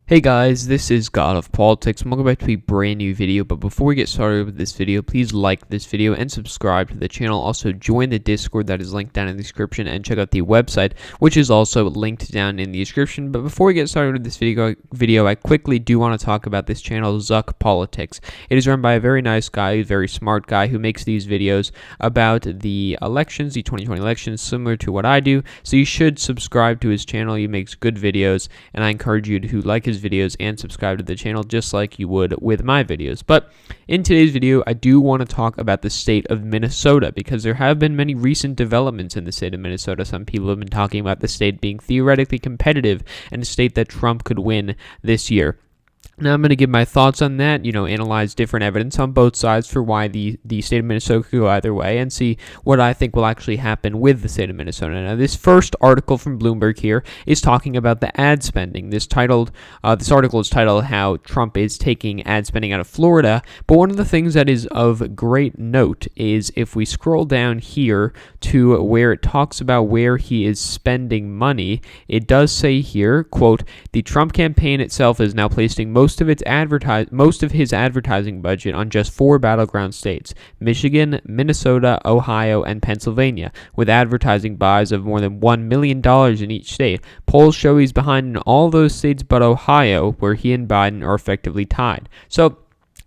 Hey guys, this is God of Politics, and welcome back to a brand new video. But before we get started with this video, please like this video and subscribe to the channel. Also join the Discord that is linked down in the description, and check out the website, which is also linked down in the description. But before we get started with this video, I quickly do want to talk about this channel, Zuck Politics. It is run by a very nice guy, a very smart guy who makes these videos about the elections, the 2020 elections, similar to what I do. So you should subscribe to his channel. He makes good videos, and I encourage you to like his videos and subscribe to the channel just like you would with my videos. But in today's video, I do want to talk about the state of Minnesota, because there have been many recent developments in the state of Minnesota. Some people have been talking about the state being theoretically competitive and a state that Trump could win this year. Now, I'm going to give my thoughts on that, analyze different evidence on both sides for why the state of Minnesota could go either way, and see what I think will actually happen with the state of Minnesota. Now, this first article from Bloomberg here is talking about the ad spending. This article is titled How Trump is Taking Ad Spending Out of Florida, but one of the things that is of great note is if we scroll down here to where it talks about where he is spending money, it does say here, quote, "The Trump campaign itself is now placing most of his advertising budget on just 4 battleground states: Michigan, Minnesota, Ohio, and Pennsylvania, with advertising buys of more than $1 million in each state. Polls show he's behind in all those states but Ohio, where he and Biden are effectively tied." So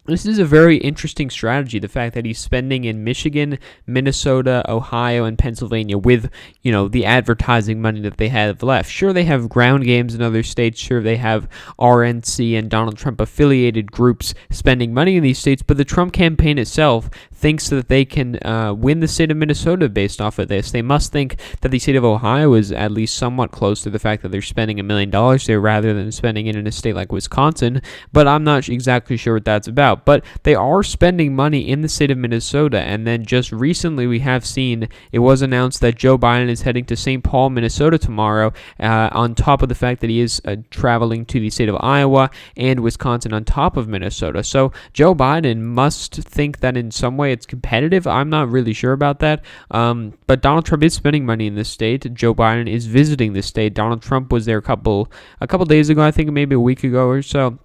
this is a very interesting strategy, the fact that he's spending in Michigan, Minnesota, Ohio, and Pennsylvania with, the advertising money that they have left. Sure, they have ground games in other states. Sure, they have RNC and Donald Trump affiliated groups spending money in these states, but the Trump campaign itself thinks that they can win the state of Minnesota based off of this. They must think that the state of Ohio is at least somewhat close to the fact that they're spending $1 million there rather than spending it in a state like Wisconsin, but I'm not exactly sure what that's about. But they are spending money in the state of Minnesota, and then just recently we have seen it was announced that Joe Biden is heading to St. Paul, Minnesota tomorrow, on top of the fact that he is traveling to the state of Iowa and Wisconsin on top of Minnesota. So Joe Biden must think that in some way it's competitive. I'm not really sure about that, but Donald Trump is spending money in this state. Joe Biden is visiting the state. Donald Trump was there a couple days ago, I think maybe a week ago or so.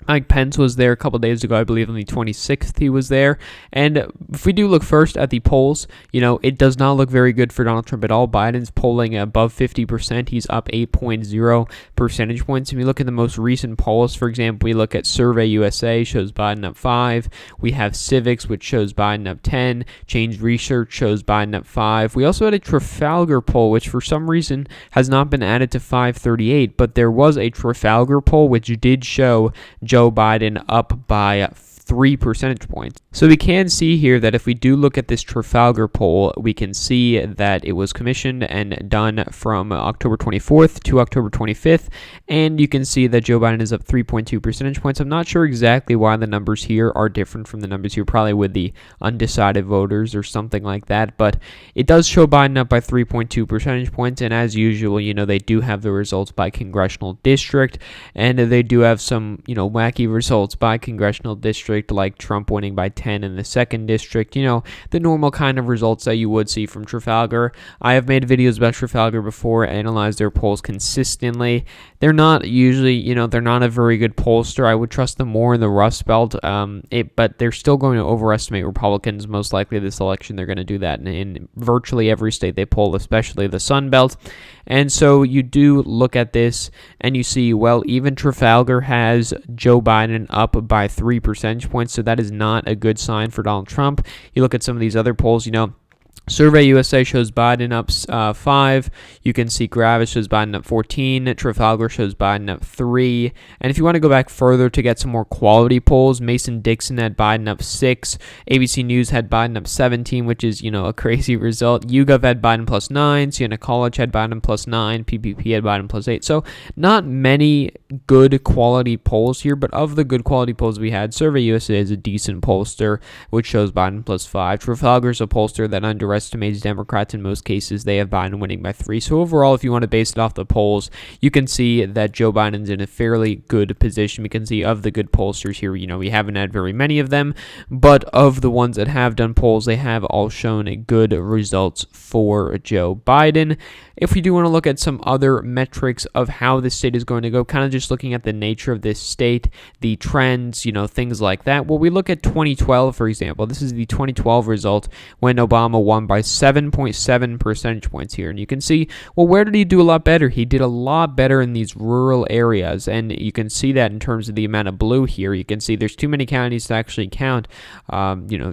Mike Pence was there a couple days ago, I believe on the 26th he was there. And if we do look first at the polls, it does not look very good for Donald Trump at all. Biden's polling above 50%. He's up 8.0 percentage points. If you look at the most recent polls, for example, we look at Survey USA, shows Biden up 5. We have Civics, which shows Biden up 10. Change Research shows Biden up 5. We also had a Trafalgar poll, which for some reason has not been added to FiveThirtyEight, but there was a Trafalgar poll which did show Joe Biden up by 3 percentage points. So we can see here that if we do look at this Trafalgar poll, we can see that it was commissioned and done from October 24th to October 25th, and you can see that Joe Biden is up 3.2 percentage points. I'm not sure exactly why the numbers here are different from the numbers here, probably with the undecided voters or something like that, but it does show Biden up by 3.2 percentage points, and as usual, they do have the results by congressional district, and they do have some, wacky results by congressional district, like Trump winning by 10 in the 2nd district, the normal kind of results that you would see from Trafalgar. I have made videos about Trafalgar before, analyzed their polls consistently. They're not usually, they're not a very good pollster. I would trust them more in the Rust Belt, but they're still going to overestimate Republicans. Most likely this election, they're going to do that in virtually every state they poll, especially the Sun Belt. And so you do look at this and you see, well, even Trafalgar has Joe Biden up by 3 percentage points, so that is not a good sign for Donald Trump. You look at some of these other polls, Survey USA shows Biden up 5. You can see Gravis shows Biden up 14. Trafalgar shows Biden up 3. And if you want to go back further to get some more quality polls, Mason-Dixon had Biden up 6. ABC News had Biden up 17, which is, a crazy result. YouGov had Biden plus 9. Siena College had Biden plus 9. PPP had Biden plus 8. So not many good quality polls here, but of the good quality polls we had, Survey USA is a decent pollster, which shows Biden plus 5. Trafalgar is a pollster that underestimates overestimates Democrats. In most cases, they have Biden winning by 3. So overall, if you want to base it off the polls, you can see that Joe Biden's in a fairly good position. We can see of the good pollsters here, we haven't had very many of them, but of the ones that have done polls, they have all shown good results for Joe Biden. If we do want to look at some other metrics of how the state is going to go, kind of just looking at the nature of this state, the trends, things like that. Well, we look at 2012, for example. This is the 2012 result when Obama won by 7.7 percentage points here. And you can see, well, where did he do a lot better? He did a lot better in these rural areas. And you can see that in terms of the amount of blue here. You can see there's too many counties to actually count,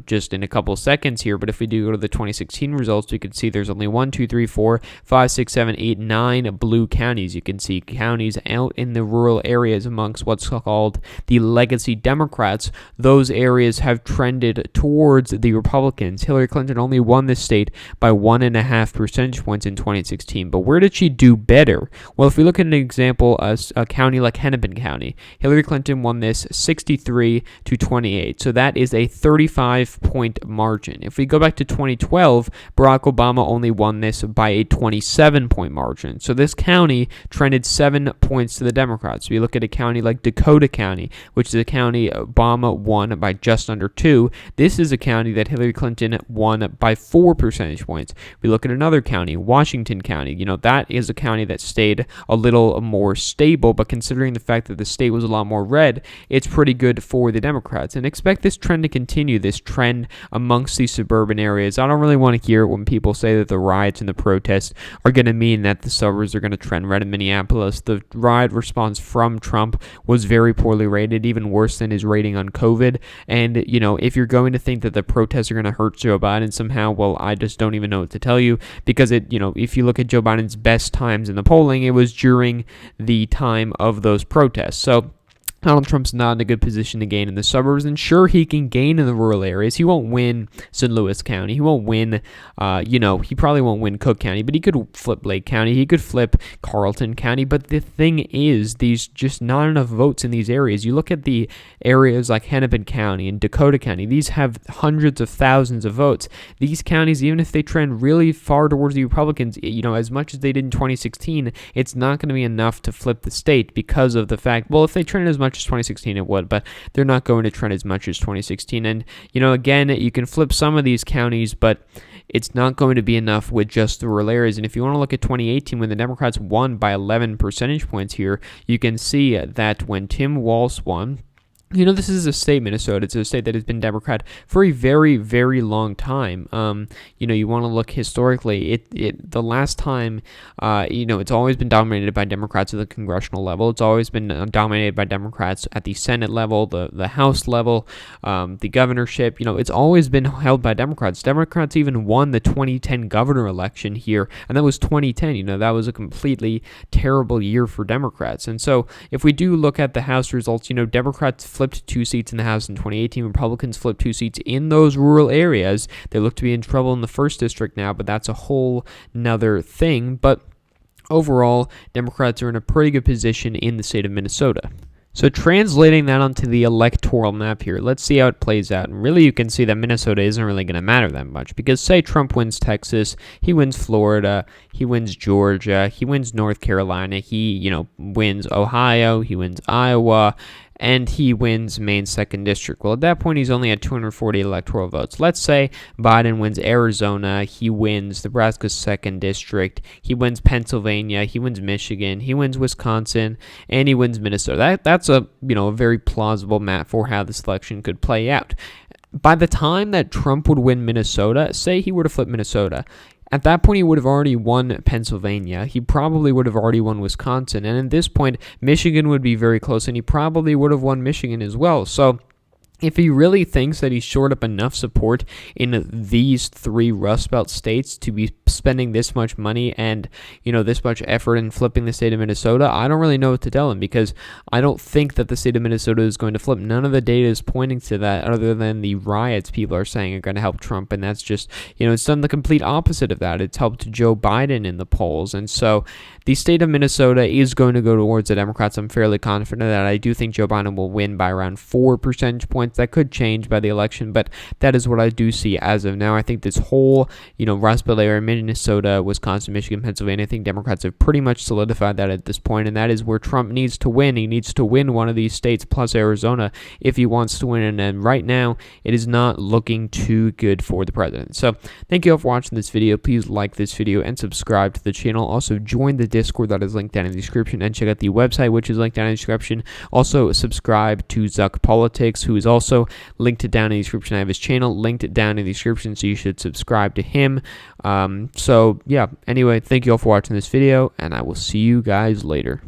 just in a couple seconds here. But if we do go to the 2016 results, we can see there's only 1, 2, 3, 4, 5, 6, 7, 8, 9 blue counties. You can see counties out in the rural areas amongst what's called the legacy Democrats. Those areas have trended towards the Republicans. Hillary Clinton only won this state by 1.5 percentage points in 2016. But where did she do better? Well, if we look at an example, a county like Hennepin County, Hillary Clinton won this 63-28. So that is a 35-point margin. If we go back to 2012, Barack Obama only won this by a 27-point margin. So this county trended 7 points to the Democrats. We look at a county like Dakota County, which is a county Obama won by just under 2. This is a county that Hillary Clinton won by 4 percentage points. We look at another county, Washington County. That is a county that stayed a little more stable, but considering the fact that the state was a lot more red, it's pretty good for the Democrats. And expect this trend to continue, this trend amongst these suburban areas. I don't really want to hear it when people say that the riots and the protests are going to mean that the suburbs are going to trend red in Minneapolis. The riot response from Trump was very poorly rated, even worse than his rating on COVID. And, if you're going to think that the protests are going to hurt Joe Biden somehow, well, I just don't even know what to tell you, because if you look at Joe Biden's best times in the polling, it was during the time of those protests. So Donald Trump's not in a good position to gain in the suburbs, and sure, he can gain in the rural areas. He won't win St. Louis County. He won't win, he probably won't win Cook County, but he could flip Lake County. He could flip Carlton County. But the thing is, these just not enough votes in these areas. You look at the areas like Hennepin County and Dakota County. These have hundreds of thousands of votes. These counties, even if they trend really far towards the Republicans, as much as they did in 2016, it's not going to be enough to flip the state because of the fact, well, if they trend as much as 2016 it would, but they're not going to trend as much as 2016. And again, you can flip some of these counties, but it's not going to be enough with just the rural areas. And if you want to look at 2018, when the Democrats won by 11 percentage points here, you can see that when Tim Walz won, this is a state, Minnesota. It's a state that has been Democrat for a very, very long time. You want to look historically. The last time, it's always been dominated by Democrats at the congressional level. It's always been dominated by Democrats at the Senate level, the House level, the governorship. It's always been held by Democrats. Democrats even won the 2010 governor election here, and that was 2010. That was a completely terrible year for Democrats. And so if we do look at the House results, Democrats flipped 2 seats in the House in 2018. Republicans flipped 2 seats in those rural areas. They look to be in trouble in the 1st district now, but that's a whole nother thing. But overall, Democrats are in a pretty good position in the state of Minnesota. So translating that onto the electoral map here, let's see how it plays out. And really, you can see that Minnesota isn't really going to matter that much, because say Trump wins Texas, he wins Florida, he wins Georgia, he wins North Carolina, he, wins Ohio, he wins Iowa, and he wins Maine's 2nd district. Well, at that point, he's only at 240 electoral votes. Let's say Biden wins Arizona, he wins Nebraska's 2nd district, he wins Pennsylvania, he wins Michigan, he wins Wisconsin, and he wins Minnesota. That's a very plausible map for how this election could play out. By the time that Trump would win Minnesota, say he were to flip Minnesota, at that point, he would have already won Pennsylvania. He probably would have already won Wisconsin. And at this point, Michigan would be very close, and he probably would have won Michigan as well. So if he really thinks that he's shored up enough support in these 3 Rust Belt states to be spending this much money and, this much effort in flipping the state of Minnesota, I don't really know what to tell him, because I don't think that the state of Minnesota is going to flip. None of the data is pointing to that, other than the riots people are saying are going to help Trump, and that's just, it's done the complete opposite of that. It's helped Joe Biden in the polls, and so the state of Minnesota is going to go towards the Democrats. I'm fairly confident that. I do think Joe Biden will win by around 4 percentage points. points. That could change by the election, but that is what I do see as of now. I think this whole, Rust Belt area, Minnesota, Wisconsin, Michigan, Pennsylvania, I think Democrats have pretty much solidified that at this point, and that is where Trump needs to win. He needs to win one of these states plus Arizona if he wants to win, and then right now it is not looking too good for the president. So thank you all for watching this video. Please like this video and subscribe to the channel. Also join the Discord that is linked down in the description, and check out the website, which is linked down in the description. Also subscribe to Zuck Politics, who is also linked down in the description. I have his channel linked down in the description, so you should subscribe to him. So yeah, anyway, thank you all for watching this video, and I will see you guys later.